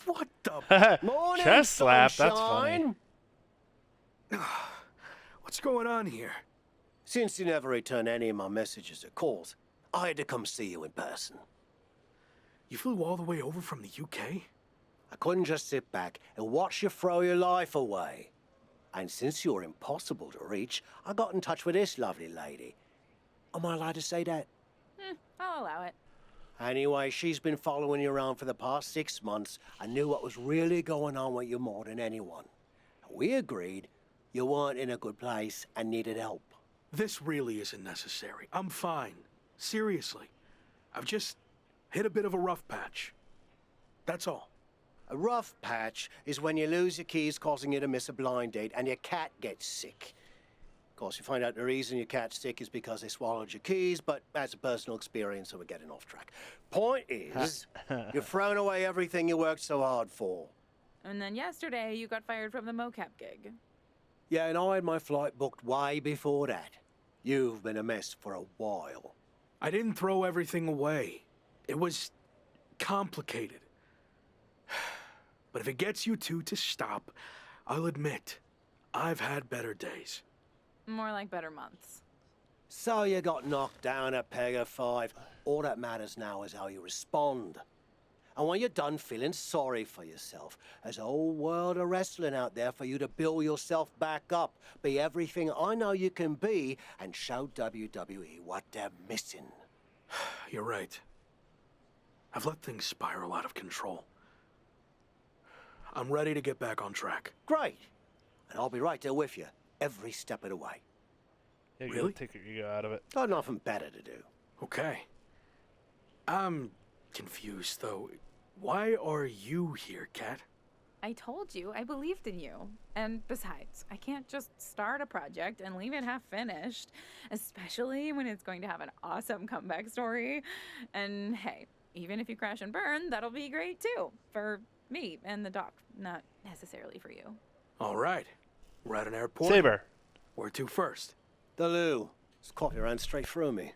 What the? Morning, Chest slap, that's sunshine. funny. What's going on here? Since you never return any of my messages or calls, I had to come see you in person. You flew all the way over from the UK? I couldn't just sit back and watch you throw your life away. And since you're impossible to reach, I got in touch with this lovely lady. Am I allowed to say that? I'll allow it. Anyway, she's been following you around for the past 6 months and knew what was really going on with you more than anyone. We agreed you weren't in a good place and needed help. This really isn't necessary. I'm fine. Seriously. I've just hit a bit of a rough patch. That's all. A rough patch is when you lose your keys, causing you to miss a blind date, and your cat gets sick. Of course, you find out the reason your cat's sick is because they swallowed your keys, but that's a personal experience, so we're getting off track. Point is, you've thrown away everything you worked so hard for. And then yesterday, you got fired from the mocap gig. Yeah, and I had my flight booked way before that. You've been a mess for a while. I didn't throw everything away. It was complicated. But if it gets you two to stop, I'll admit, I've had better days. More like better months. So you got knocked down a peg of 5. All that matters now is how you respond. And when you're done feeling sorry for yourself, there's a whole world of wrestling out there for you to build yourself back up, be everything I know you can be, and show WWE what they're missing. You're right. I've let things spiral out of control. I'm ready to get back on track. Great. And I'll be right there with you, every step of the way. Yeah, you Really? gotta take your ego out of it. Got nothing better to do. Okay. I'm confused, though. Why are you here, Kat? I told you, I believed in you. And besides, I can't just start a project and leave it half finished, especially when it's going to have an awesome comeback story. And hey, even if you crash and burn, that'll be great too. For me and the doc, not necessarily for you. All right. We're at an airport. Saber. Where to first? The loo. This coffee ran straight through me.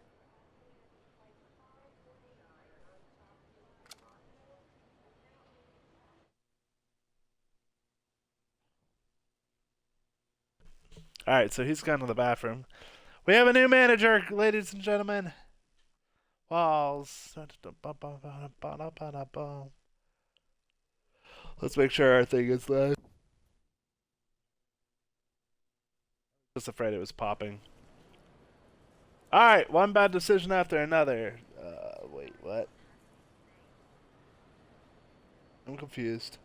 All right, so he's gone to the bathroom. We have a new manager, ladies and gentlemen. Walls. Let's make sure our thing is live. Just afraid it was popping. All right, one bad decision after another. Wait, what? I'm confused.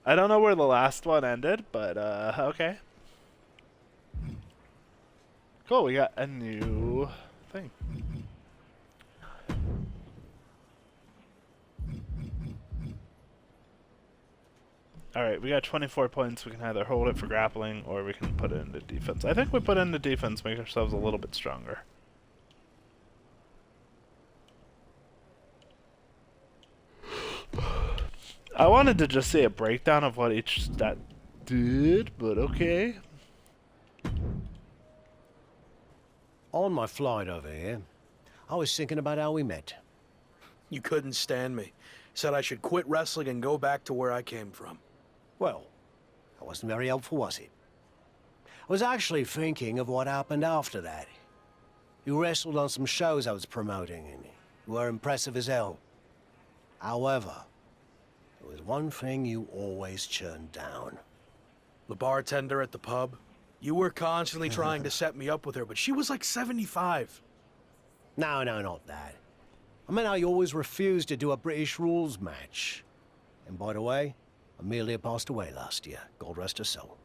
I don't know where the last one ended, but okay. Cool, we got a new thing. Alright, we got 24 points. We can either hold it for grappling or we can put it into defense. I think we put it into defense, make ourselves a little bit stronger. I wanted to just see a breakdown of what each stat did, but okay. On my flight over here, I was thinking about how we met. You couldn't stand me. Said I should quit wrestling and go back to where I came from. Well, that wasn't very helpful, was it? I was actually thinking of what happened after that. You wrestled on some shows I was promoting, and you were impressive as hell. However, there was one thing you always turned down. The bartender at the pub. You were constantly trying to set me up with her, but she was like 75. No, not that. I meant how you always refused to do a British rules match. And by the way, Amelia passed away last year. God rest her soul.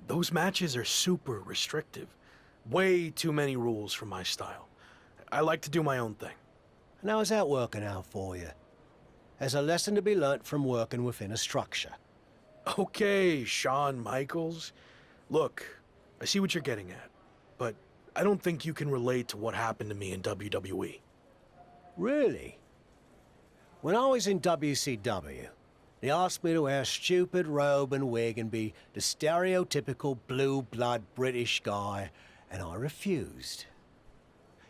Those matches are super restrictive. Way too many rules for my style. I like to do my own thing. And how's that working out for you? There's a lesson to be learnt from working within a structure. Okay, Shawn Michaels. Look, I see what you're getting at, but I don't think you can relate to what happened to me in WWE. Really? When I was in WCW, they asked me to wear a stupid robe and wig and be the stereotypical blue-blood British guy, and I refused.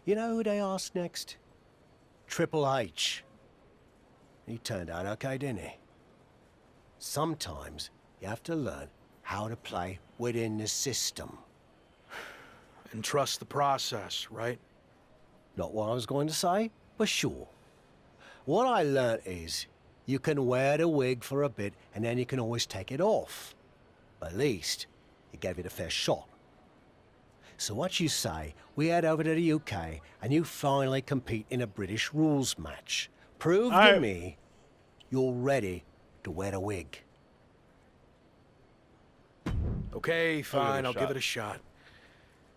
You know who they asked next? Triple H. He turned out okay, didn't he? Sometimes you have to learn how to play within the system. And trust the process, right? Not what I was going to say, but sure. What I learnt is you can wear the wig for a bit and then you can always take it off. But at least you gave it a fair shot. So what you say, we head over to the UK and you finally compete in a British rules match. Prove to me you're ready to wear the wig. Okay, fine, I'll give shot. it a shot.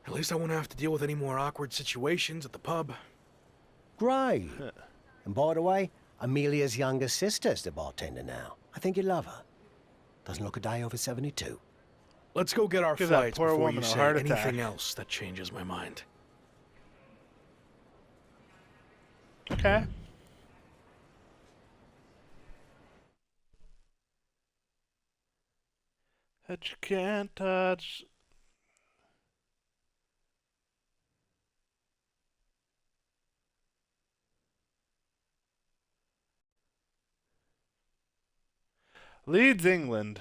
At least I won't have to deal with any more awkward situations at the pub. Great. And by the way, Amelia's younger sister's the bartender now. I think you love her. Doesn't look a day over 72. Let's go get our Give that flights poor before woman you a say heart anything attack. else that changes my mind. Okay. That you can't touch. Leeds, England.